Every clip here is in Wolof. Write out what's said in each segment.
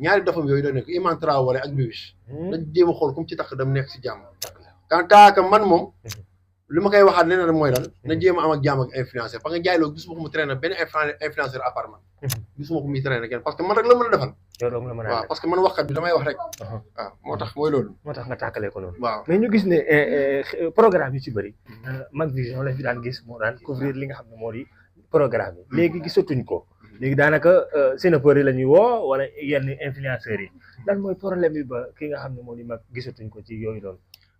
ñaari dofam yooyu doon nekk Iman Traoré ak Bibiche dañ jéem a xool comme ci tax dem nekk si jàmm quant à que man moom li ma koy waxaat leneen rek mooy lan na jéem a am ak jàmm ak influenceur parce que Ndiaye Lo gisuma ko mu traîner benn influenceur à part man gisuma ko muy traîner kenn parce que man rek la mën a defal waaw parce que man waxkat bi damay wax rek waaw moo tax mooy loolu moo tax nga tàkkalee ko noonu waaw mais ñu gis ne programme yu ci bëri Mak Vision la fi daan gis moo daan couvrir li nga xam ne moo di programme yi léegi gisatuñ ko léegi daanaka sénateurs yi la ñuy woo wala yenn influenceurs yi lan mooy problème bi ba ki nga xam ne moo di Mak gisatuñ ko ci yooyu doon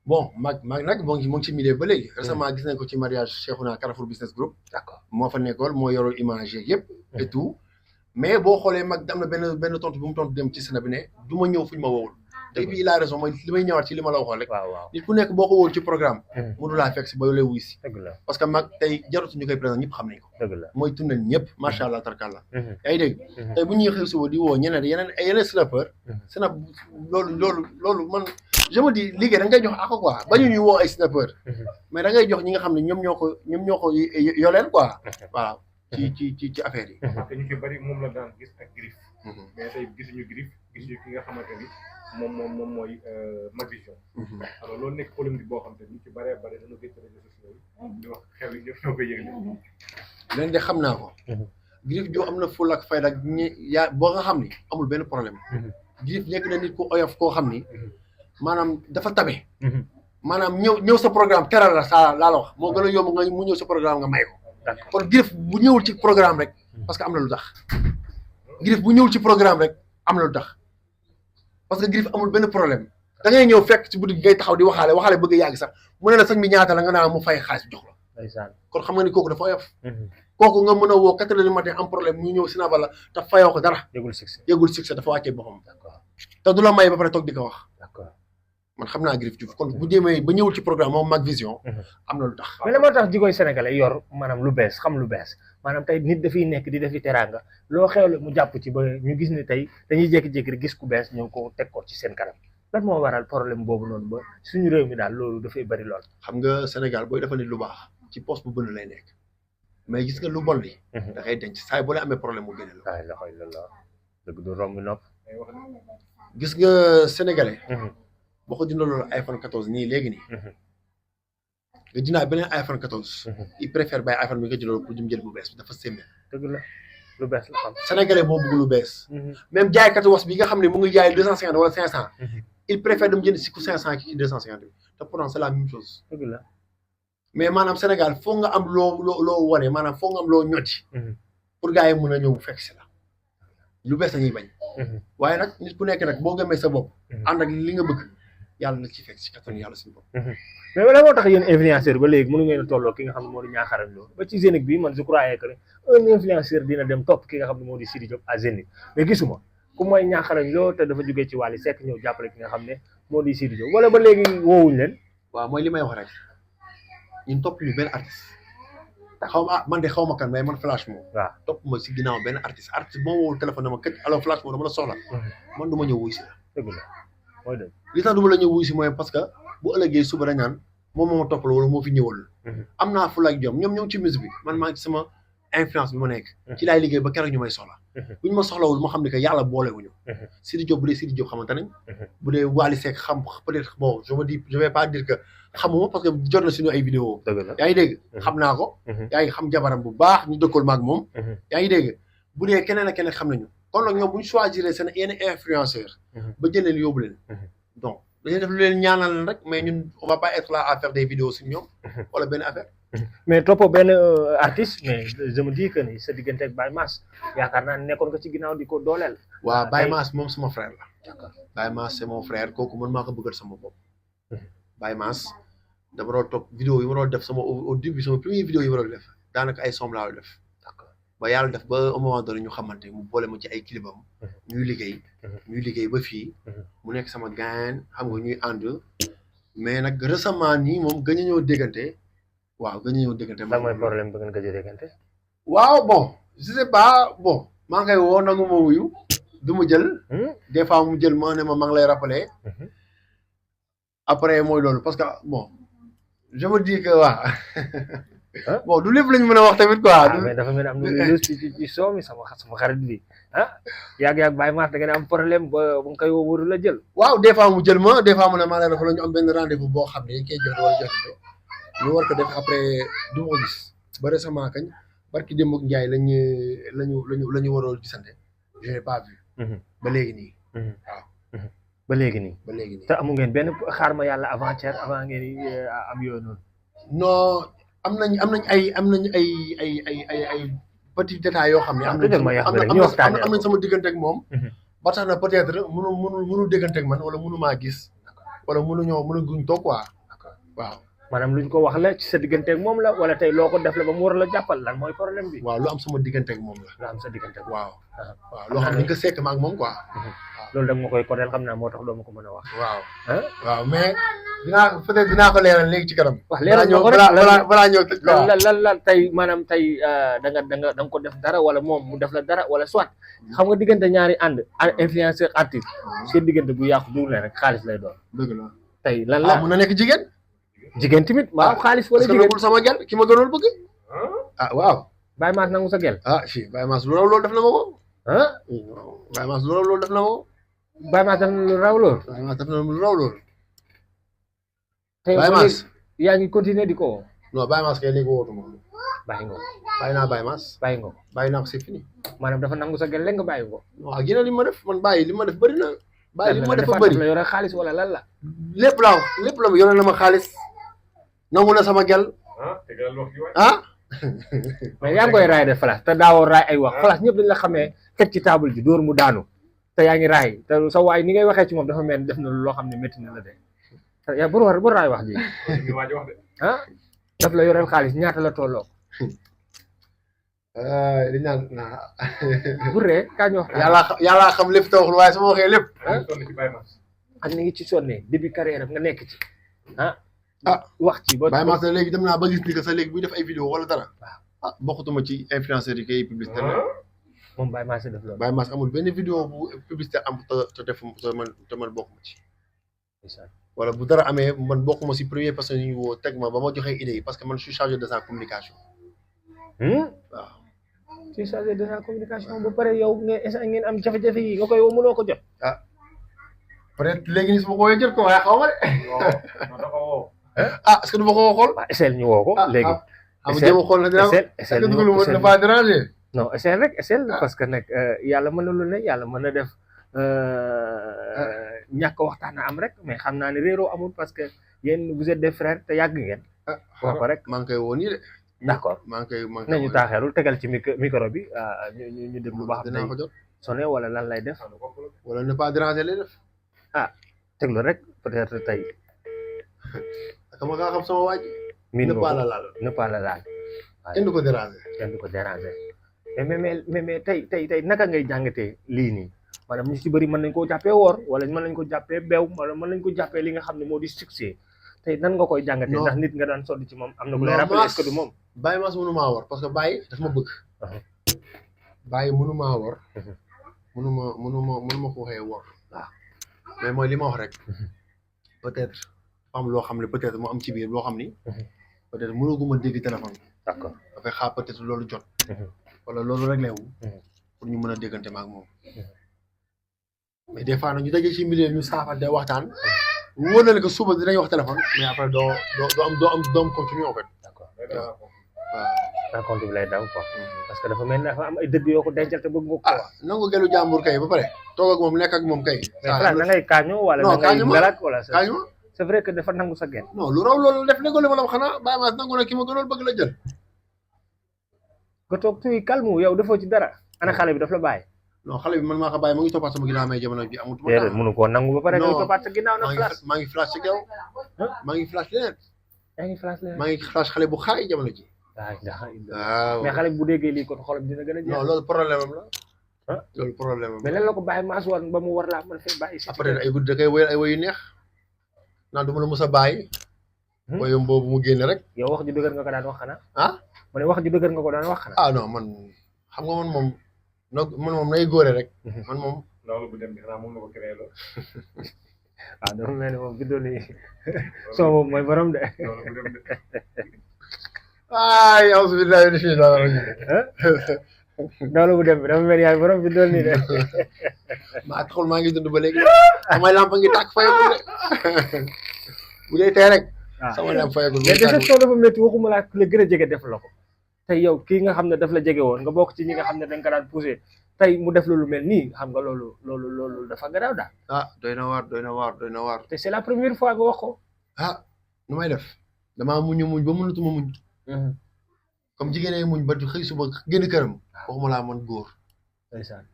bon mag nag moo ngi ci milieu ba léegi récemment gis nañ ko ci mariage Cheikhouna Carrefour Business Group d'accord moo fa nekkoon moo yorul image yeeg yëpp et tout mais boo xoolee mag am na benn tontu bu mu tontu dem ci Sénat bi ne du ma ñëw fu ñu ma wowul te puis il a raison mooy li may ñëwaat ci li ma la waxoon rek waaw nit ku nekk boo ko wowul ci programme mënu laa fekk si ba lay wuy si dëgg la parce que mag tey jarutu ñu koy présent ñëpp xam nañ ko dëgg la mooy tunnel ñëpp macha allah tarkalla yaa ngi dégg tey bu ñuy xëy suba di woo yeneen snapper snap loolu man je me dis liggéey da ngay jox ako quoi bañu ñuy woo ay snapper mais da ngay jox ñi nga xam ne ñoom ñoo ko yoleen quoi waaw ci affaire yi te ñu ci bari moom la daan gis ak Griff mais tey gisuñu Griff gisuñu ki nga xamante ni moom mooy Mak Vision alors loolu nekk polémique boo xam te ñu ci bëree bëri dañu gis réseaux sociaux yi di wax xew yi ñoo koy yëgle leen de xam naa ko Griff joo am na ful ak fayda ak boo nga xam ni amul benn problème Griff nekk na nit ku oyof koo xam ni maanaam dafa tabe maanaam ñëw sa programme teral la saa laa la wax moo gën a yomb nga mu ñëw sa programme nga may ko kon Griff bu ñëwul ci programme rek parce que am na lu tax Griff bu ñëwul ci programme rek am na lu tax parce que Griff amul benn problème da ngay ñëw fekk ci boutique ngay taxaw di waxaale bëgg a yàgg sax mu ne la sëñ bi ñaata la nga naa mu fay xaalis jox la kon xam nga ni kooku dafa oyof kooku nga mën a woo 4 heures du matin am problème ñu ñëw Sénat la te fayoo ko dara yëgul succès dafa wàccee boppam te du la may ba pare toog di ko wax man xam naa Griff Diouf kon bu jéemee ba ñëwul ci programme moom Mak Vision am na lu tax mais la moo tax jikoy sénégalais yor maanaam lu bees xam lu bees maanaam tey nit dafiy nekk di defi teraanga loo xewle mu jàpp ci ba ñu gis ne tey dañuy jékki-jékki rek gis ku bees ñëw ko teg ko ci seen kanam lan moo waral problème boobu noonu ba suñu réew mi daal loolu dafay bari lool xam nga Sénégal booy defal nit lu baax ci poste bu bënn lay nekk mais gis nga lu bon li da ngay denc saa boo leen amee problème mu génne la loxoy la dëgg du romb nopp gis nga sénégalais boo ko jëndaloon iPhone 14 nii léegi nii nga jëndaat beneen iPhone 14 il préfère bàyyi iPhone bi nga jëloon pour jëm jël bu bees bi dafa sémmé dëgg la lu bees la xam sénégalais moo bëgg lu bees même jaaykatu was bi nga xam ne mu ngi jaay 250 wala 500 il préfère dem jënd si ku 500 ki 250 bi te pourtant c'est la même chose dëgg la mais maanaam Sénégal foog nga am loo wane maanaam foog nga am loo ñotti pour gars yi mën a ñëw fekk si la lu bees la ñuy bañ waaye nag nit ku nekk nag boo gëmee sa bopp ànd ak li nga bëgg yàlla na ci fekk si kattan yàlla suñu bopp mais wala moo tax yéen influenceur ba léegi mënu ngeen a tolloo ki nga xam ne moo di Niakharañ Lo ba ci Zénith bi man je croyais que un influenceur dina dem topp ki nga xam ne moo di Sidi Diop à Zénith mais gisuma ku mooy Niakharañ Lo te dafa jógee ci Wally Seck ñëw jàppale ki nga xam ne moo di Sidi Diop wala ba léegi woowuñ leen waaw mooy li may wax rek ñun topp ñu benn artiste xaw ma man de xaw ma kan mais man Flash moom waaw topp ma si ginnaaw benn artiste moo wowul téléphone dama këj alors Flash moom dama la soxla man du ma ñëw wuy si la dëgg la mooy dëgg li tax du ma la ñëw wuy si mooy parce que bu ëllëgee suba dañ naan moom moo ma toppal wala moo fi ñëwal am naa fu ak jom ñoom ñoo ci musique bi man maa ngi ci sama influence bi ma nekk ci laay liggéey ba keroog ñu may soxla bu ñu ma soxlawul moo xam ne que yàlla boolewuñu Sidi Diop bu dee Sidi Diop xamante nañ bu dee Wally Seck xam peut-être bon je vais pas dire que xamuma parce que jot na suñu ay vidéo yaa ngi dégg xam naa ko yaa ngi xam jabaram bu baax ñu dëkkool maag moom yaa ngi dégg bu dee keneen ak keneen xam nañu kon nag ñoom bu ñu choisir seen yenn influenceur ba jël leen yóbbu leen donc dañuy def lu leen ñaanal leen rek mais ñun on va pas être là à faire des vidéos sur ñoom wala benn affaire mais toppoo benn artiste mais je me dis que ni sa diggante ak Baye Mass yaakaar naa nekkoon nga ci ginnaaw di ko dooleel waaw Baye Mass moom sama frère la Baye Mass c'est mon frère kooku man maa ko bëggal sama bopp Baye Mass dama doon topp vidéo yi ma doon def sama au début sama première vidéo yi ma doon def daanaka ay somme laa def ba yàlla def ba au moment donné ñu xamante mu boole ma ci ay clipam ñuy liggéey ba fii mu nekk sama gaan xam nga ñuy ànd mais nag récemment nii moom gën a ñëw déggante waaw gën a ñëw déggante lan mooy problème ba ngeen gëj a déggante waaw bon je sais pas bon maa ngi koy woo nangu ma wuyu du ma jël des fois mu jël ma ne ma maa ngi lay rappeler après mooy loolu parce que bon je me dis que waaw bon du lépp lañ mën a wax tamit quoi. mais dafa mel ni am na lu lës ci soo mi sama xarit bi yàgg Baye Mass da ngeen am problème ba nga koy woo wóoru la jël. waaw des fois mu jël ma des fois mu ne maa leen dafa la ñu am benn rendez-vous boo xam ne dañ koy joxe wala joxe ñu war ko def après du ma ko gis ba récemment kañ barki démb ak Ndiaye lañu waroon gisante je n'ai pas vu. ba léegi nii. waaw. ba léegi nii. ba léegi nii te amu ngeen benn xaar ma yàlla avant-hier avant ngeen am yooyu noonu. non am nañ ay petits détails yoo xam ne. am nañ sama diggante ak moom. ba tax na peut-être mënu déggante ak man wala mënu maa gis wala mënuguñ toog quoi waaw. maanaam luñ ko wax la ci sa diggante ak moom la wala tey loo ko def la ba mu war la jàppal lan mooy problème bi. waaw lu am sama diggante ak moom la. lu am sa diggante ak waaw. waaw loo xam ne dañ ko sekk ma ak moom quoi. loolu da nga ma koy kodeel xam naa moo tax doo ma ko mën a wax. waaw. waaw mais dinaa ko leeral léegi ci kanam. wax leeral ko rek balaa ñëw tëj quoi. lan tey maanaam tey da nga ko def dara wala moom mu def la dara wala soit xam nga diggante ñaari ànd influenceur artiste seen diggante bu yàqu dugg na rek xaalis lay doon. dëgg la tey lan la mun na nekk jigéen. jigéen tamit waaw xaalis wala jigéen parce que sama gel ki ma gënoon bëgg. waaw. Baye Mass nangu sa gel. si Baye Mass loolu def na ma ko. Baye Mass loolu def na ma ko. Baye Mass def na lu raw lool. Baye Mass def na lu raw lool. Baye Mass yaa ngi continuer di ko. non Baye Mass kay léegi wootuma. bàyyi nga ko. bàyyi naa Baye Mass. bàyyi nga ko. bàyyi naa ko c'est fini. maanaam dafa nangu sa gel léegi nga bàyyi ko. waaw gën a li ma def man bàyyi li ma def bëri na. bàyyi li ma def bëri la yore xaalis wala lan la. lépp la yore na ma xaalis. nangu na sama gel. mais yaa ngi koy raay de Flash te daawoo raay ay wax Flash ñëpp dañ la xamee teg ci table ji dóor mu daanu te yaa ngi raay te sa waay ni ngay waxee ci moom dafa mel ni def na loo xam ne métti na la de yaa bu raay wax ji daf la yoreel xaalis ñaata la tolloo. li naan bu ree kaa ñu wax. yàlla xam lépp te waxul waaye su ma waxee lépp. ak ni ngi ci sonné début carrière nga nekk ci wax ci Baye Mass léegi dem naa ba gis ni que sa léegi buy def ay vidéo wala dara. bokkutuma ci influenceurs yi kay publicité la. moom Baye Mass def loolu. Baye Mass amul benn vidéo bu publicité am te def te man bokkuma ci. wala bu dara amee man bokkuma si première personne yi ñu woo teg ma ba ma joxee idée yi parce que man je suis chargé de sa communication. waaw. tu es chargé de sa communication ba pare yow ngeen am jafe-jafe yi nga koy woo mënoo ko jot. peut-être léegi nii su ma ko woowee jot ko waaye xaw ma de. est-ce que du ma ko woo xool. essayel ñu woo ko léegi. essayel xool na dina est-ce que dugalu ma dafa déranger. non essayel rek essayel parce que nag yàlla mën na lu ne yàlla mën na def ñàkk waxtaan am rek mais xam naa ne réeroo amul parce que yéen vous êtes des frères te yàgg ngeen. wax ko rek maa ngi koy woo nii de. d'accord nañu taaxeerul tegal ci micro bi ñu déglu ba xam ne sonné wala lan lay def. wala ne pas déranger lay def. teglu rek peut-être tey. xam nga xam sama waaj. miin nga ko ne pas la laal. kenn du ko déranger. kenn du ko déranger mais tey naka ngay jàngatee lii nii maanaam ñu ci bëri mën nañ koo jàppee woor wala mën nañ ko jàppee beew wala mën nañ ko jàppee li nga xam ne moo di succès tey nan nga koy jàngatee. ndax nit nga daan sodd ci moom am na ku lay rappelé est-ce que du moom. Baye Mass mënu maa wor parce que Baye daf ma bëgg. Baye mënu maa wor. mënu ma ko waxee wor waaw. mais mooy li ma wax rek peut-être am loo xam ne peut-être moo am ci biir loo xam ni peut-être mënaguma dégg téléphone. d'accord dafay xaar peut-être loolu jot. wala loolu réglé wu pour ñu mën a déggante ma ak moom. mais des fois nag ñu daje ci milieu ñu saafante waxtaan. wóor na ne que suba dinañ wax téléphone mais après doo am continue en fait. d'accord waaw. rencontre bi lay daw quoi. parce que dafa mel ne dafa am ay dëgg yoo ko dencal te bëgg nga ko. nangu gelu jàmbur kay ba pare toog ak moom nekk ak moom kay. da ngay kaañoo wala da ngay mbalak wala kaañoo c'est vrai que dafa nangu sa gen. non lu raw loolu def ne ko li ma la wax xanaa Baye Mass nangu na ki ma gënoon bëgg la jël. nga toog tuy calme yow defoo ci dara ana xale bi daf la bàyyi. non xale bi man maa ko bàyyi ma ngi toppaat sama ginnaaw may jamono bi amut. déedéet mënu koo nangu ba pare nga toppaat sa ginnaaw nag flash. maa ngi flash ci kaw. maa ngi flash leneen. yaa ngi flash leneen. maa ngi flash xale bu xaay jamono ji. waaw mais xale bu déggee lii kon xolam dina gën a jeex. non loolu problème am la. loolu problème am la mais lan la ko Baye Mass woon ba mu war laa mën a fee bàyyi. après ay guddi da koy wéyal ay woy yu neex. naan du ma la mos a bàyyi. woyam boobu mu génne rek. yow wax ju dëgër nga ko daan wax xanaa. ma ne wax ju dëgër nga ko daan wax xanaa. non man xam nga man moom nay góore rek. man moom. loolu bu dem bi xanaa moom la ko créé lool. dafa mel ni moom bidon yi soo moom mooy borom de. loolu bu dem de. ay alhamdulilah bismillah noonu bu dem bi dafa mel yaay borom bi doon nii de maa taxul maa ngi dund ba léegi samay lamp ngi tàkk fayagul de bu dee tey rek sama lamp fayagul mais déception dafa métti waxuma laa la gën a jege def la ko tey yow kii nga xam ne daf la jege woon nga bokk ci ñi nga xam ne dañ ko daan poussé tey mu def lu mel nii xam nga loolu dafa garaaw daal ah doy na waar te c'est la première fois nga wax ko ah nu may def damaa muñ ba mënatuma muñ comme jigéen ñi muñ ba xëy suba génn këram waxuma laa man góor ndeysaan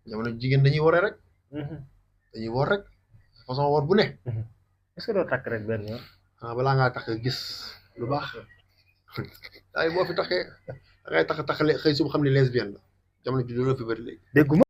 jamono jigéen dañuy wore rek dañuy wor rek façon wor bu ne est-ce que doo takk rek benn yoon balaa ngaa takk gis lu baax ay boo fi taxee da ngay takk xëy suba xam ne lesbienne la jamono ji loolu fi bëri léegi dégguma